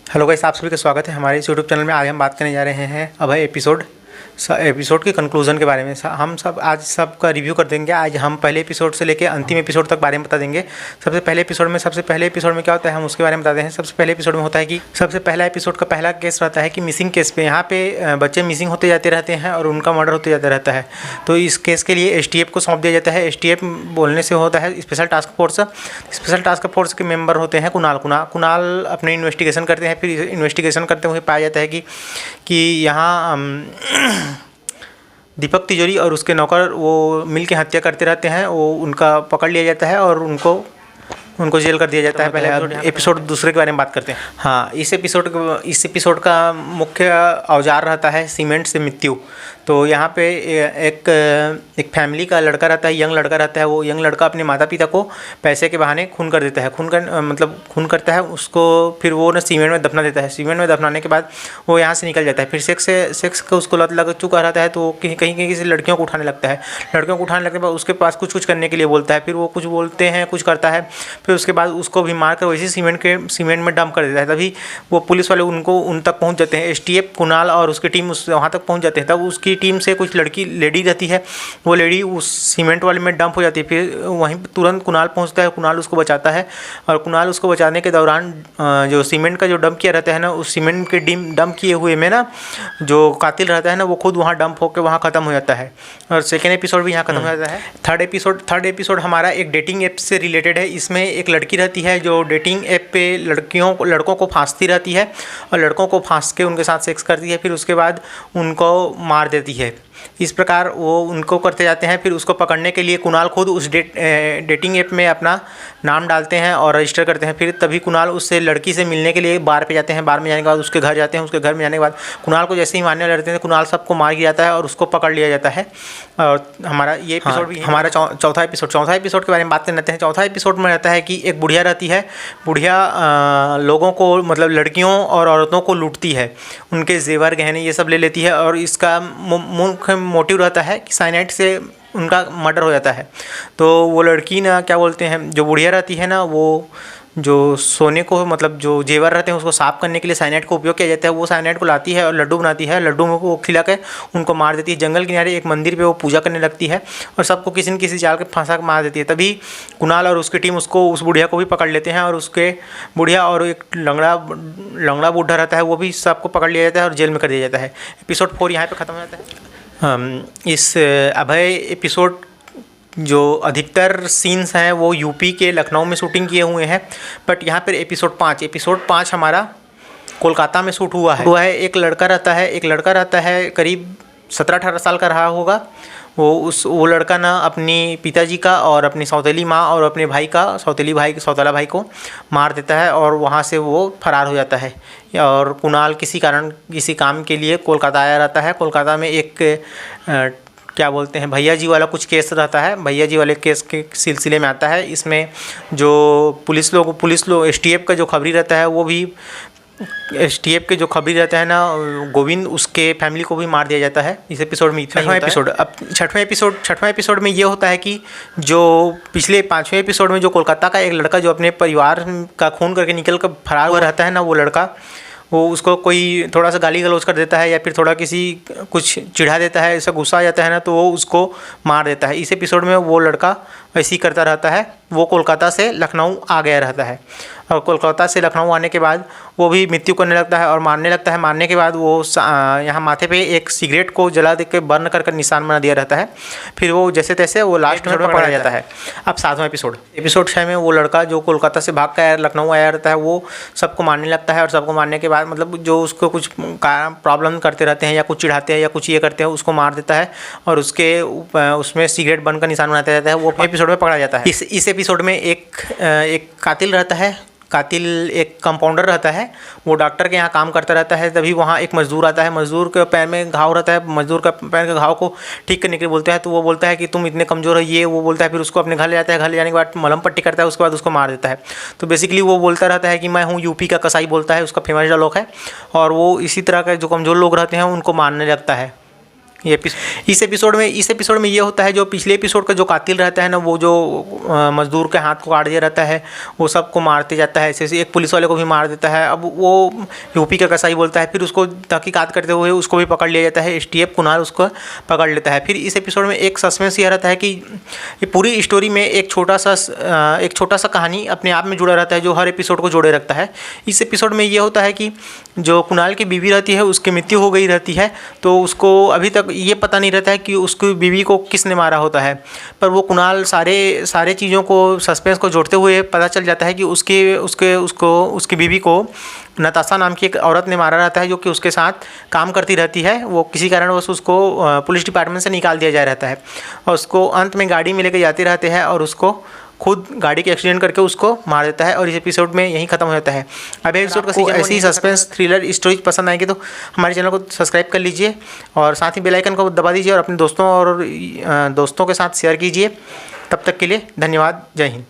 Hello guys, आप सभी का स्वागत है हमारे इस यूट्यूब चैनल में। आज हम बात करने जा रहे हैं अभय एपिसोड के कंक्लूजन के बारे में। हम सब आज सबका रिव्यू कर देंगे। आज हम पहले एपिसोड से लेकर अंतिम एपिसोड तक बारे में बता देंगे। सबसे पहले एपिसोड में क्या होता है हम उसके बारे में बताते हैं। सबसे पहले एपिसोड में होता है कि सबसे पहला एपिसोड का पहला केस रहता है कि मिसिंग केस पे यहाँ पे बच्चे मिसिंग होते जाते रहते हैं और उनका मर्डर होते जाता रहता है। तो इस केस के लिए एसटीएफ को सौंप दिया जाता है। एसटीएफ बोलने से होता है special task force. Special task force के मेंबर होते हैं कुणाल अपने इन्वेस्टिगेशन करते हैं। फिर इन्वेस्टिगेशन करते हुए पाया जाता है कि यहाँ दीपक तिजोरी और उसके नौकर वो मिल के हत्या करते रहते हैं। वो उनका पकड़ लिया जाता है और उनको जेल कर दिया जाता है। पहले एपिसोड दूसरे के बारे में बात करते हैं। हाँ, इस एपिसोड का मुख्य औजार रहता है सीमेंट से मृत्यु। तो यहाँ पे एक फैमिली का लड़का रहता है, यंग लड़का रहता है। वो यंग लड़का अपने माता पिता को पैसे के बहाने खून कर देता है। खून करता है उसको। फिर वो ना सीमेंट में दफना देता है। सीमेंट में दफनाने के बाद वो यहाँ से निकल जाता है। फिर सेक्स का उसको लत लग चुका रहता है। तो कहीं से लड़कियों को उठाने लगता है। लड़कियों को उठाने लगने के बाद उसके पास कुछ करने के लिए बोलता है। फिर वो कुछ बोलते हैं, कुछ करता है। फिर उसके बाद उसको भी मार कर वैसे सीमेंट में डंप कर देता है। तभी वो पुलिस वाले उन तक पहुँच जाते हैं। एसटीएफ कुणाल और उसकी टीम वहाँ तक पहुँच जाते हैं। तब उसकी टीम से कुछ लेडी रहती है। वो लेडी उस सीमेंट वाले में डंप हो जाती है। फिर वहीं तुरंत कुणाल पहुंचता है। कुणाल उसको बचाता है और कुणाल उसको बचाने के दौरान जो सीमेंट का जो डंप किया रहता है ना, उस सीमेंट के डंप किए हुए में ना जो कातिल रहता है ना, वो खुद वहाँ डंप होकर वहाँ ख़त्म हो जाता है। और सेकेंड एपिसोड भी यहाँ ख़त्म हो जाता है। थर्ड एपिसोड हमारा एक डेटिंग ऐप से रिलेटेड है। इसमें एक लड़की रहती है जो डेटिंग ऐप पे लड़कों को फांसती रहती है और लड़कों को फांस के उनके साथ सेक्स करती है। फिर उसके बाद उनको मार देती है। इस प्रकार वो उनको करते जाते हैं। फिर उसको पकड़ने के लिए कुणाल खुद उस डेटिंग ऐप में अपना नाम डालते हैं और रजिस्टर करते हैं। फिर तभी कुणाल उससे लड़की से मिलने के लिए बार पे जाते हैं। बार में जाने के बाद उसके घर जाते हैं। उसके घर में जाने के बाद कुणाल को जैसे ही मारने लगते हैं, कुणाल सबको मार गिर जाता है और उसको पकड़ लिया जाता है। और हमारा ये एपिसोड भी हमारा चौथा एपिसोड के बारे में बात कर लेते हैं। चौथा एपिसोड में रहता है कि एक बुढ़िया रहती है। बुढ़िया लोगों को मतलब लड़कियों और औरतों को लूटती है। उनके जेवर गहने ये सब ले लेती है और इसका मुख्य मोटिव रहता है कि साइनाइड से उनका मर्डर हो जाता है। तो वो लड़की ना क्या बोलते हैं, जो बुढ़िया रहती है ना, वो जो सोने को मतलब जो जेवर रहते हैं उसको साफ करने के लिए साइनाइड का उपयोग किया जाता है। वो साइनाइड को लाती है और लड्डू बनाती है। लड्डू को खिला के उनको मार देती है। जंगल किनारे एक मंदिर पे वो पूजा करने लगती है और सबको किसी न किसी चाल के फंसा के मार देती है। तभी कुणाल और उसकी टीम उस बुढ़िया को भी पकड़ लेते हैं और उसके बुढ़िया और एक लंगड़ा बूढ़ा रहता है, वो भी सबको पकड़ लिया जाता है और जेल में कर दिया जाता है। एपिसोड 4 यहाँ पर ख़त्म हो जाता है। इस अभय एपिसोड जो अधिकतर सीन्स हैं वो यूपी के लखनऊ में शूटिंग किए हुए हैं। बट यहाँ पर एपिसोड 5 हमारा कोलकाता में शूट हुआ है। एक लड़का रहता है करीब 17-18 साल का रहा होगा। वो लड़का ना अपनी पिताजी का और अपनी सौतेली माँ और अपने सौतेला भाई को मार देता है और वहाँ से वो फरार हो जाता है। और कुणाल किसी काम के लिए कोलकाता आया रहता है। कोलकाता में एक क्या बोलते हैं भैया जी वाला कुछ केस रहता है। भैया जी वाले केस के सिलसिले में आता है। इसमें जो पुलिस लोग एसटीएफ का जो खबरी रहता है वो भी ना, गोविंद, उसके फैमिली को भी मार दिया जाता है। इस एपिसोड में इतना ही होता है। अब छठवें एपिसोड में ये होता है कि जो पिछले 5वें एपिसोड में जो कोलकाता का एक लड़का जो अपने परिवार का खून करके निकल कर फरार हुआ रहता है ना, वो लड़का उसको कोई थोड़ा सा गाली गलौज कर देता है या फिर थोड़ा कुछ चिढ़ा देता है, ऐसा गुस्सा आ जाता है ना, तो वो उसको मार देता है। इस एपिसोड में वो लड़का ऐसे ही करता रहता है। वो कोलकाता से लखनऊ आ गया रहता है और कोलकाता से लखनऊ आने के बाद वो भी मृत्यु करने लगता है और मारने लगता है। मारने के बाद वो यहाँ माथे पे एक सिगरेट को जला दे के बर्न कर निशान बना दिया रहता है। फिर वो जैसे तैसे वो लास्ट में पकड़ा जाता है। अब 7वां एपिसोड 6 में वो लड़का जो कोलकाता से भाग कर लखनऊ आया रहता है, वो सबको मारने लगता है और सबको मारने के बाद मतलब जो उसको कुछ प्रॉब्लम करते रहते हैं या कुछ चिढ़ाते हैं या कुछ ये करते हैं, उसको मार देता है और उसमें सिगरेट बर्न का निशान बनाता रहता है। वो एपिसोड में पकड़ा जाता है। इस एपिसोड में एक कातिल रहता है। एक कंपाउंडर रहता है। वो डॉक्टर के यहाँ काम करता रहता है। तभी वहाँ एक मजदूर आता है। मजदूर के पैर में घाव रहता है। मजदूर का पैर के घाव को ठीक करने के लिए बोलते हैं। तो वो बोलता है कि तुम इतने कमज़ोर हो, ये वो बोलता है। फिर उसको अपने घर ले जाता है। घर ले जाने के बाद मलहम पट्टी करता है। उसके बाद उसको मार देता है। तो बेसिकली वो बोलता रहता है कि मैं हूँ यूपी का कसाई, बोलता है। उसका फेमस डायलॉग है। और वो इसी तरह के जो कमज़ोर लोग रहते हैं उनको मारने लगता है। इस एपिसोड में ये होता है, जो पिछले एपिसोड का जो कातिल रहता है ना, वो जो मजदूर के हाथ को काट दिया रहता है, वो सबको मारते जाता है। ऐसे एक पुलिस वाले को भी मार देता है। अब वो यूपी का कसाई बोलता है, फिर उसको तहकीकात करते हुए उसको भी पकड़ लिया जाता है। एसटीएफ कुणाल उसको पकड़ लेता है। फिर इस एपिसोड में एक सस्पेंस यह रहता है कि ये पूरी स्टोरी में एक छोटा सा कहानी अपने आप में जुड़ा रहता है, जो हर एपिसोड को जोड़े रखता है। इस एपिसोड में ये होता है कि जो कुणाल की बीवी रहती है, उसकी मृत्यु हो गई रहती है, तो उसको अभी तक ये पता नहीं रहता है कि उसकी बीवी को किसने मारा होता है। पर वो कुणाल सारे चीज़ों को, सस्पेंस को जोड़ते हुए पता चल जाता है कि उसकी बीवी को नताशा नाम की एक औरत ने मारा रहता है, जो कि उसके साथ काम करती रहती है। वो किसी कारणवश उसको पुलिस डिपार्टमेंट से निकाल दिया जा रहता है, और उसको अंत में गाड़ी में लेके जाते रहते हैं, और उसको खुद गाड़ी के एक्सीडेंट करके उसको मार देता है। और इस एपिसोड में यहीं खत्म हो जाता है। अब एपिसोड का सीजन ऐसी सस्पेंस थ्रिलर स्टोरीज पसंद आएगी तो हमारे चैनल को सब्सक्राइब कर लीजिए, और साथ ही बेल आइकन को दबा दीजिए, और अपने दोस्तों के साथ शेयर कीजिए। तब तक के लिए धन्यवाद। जय हिंद।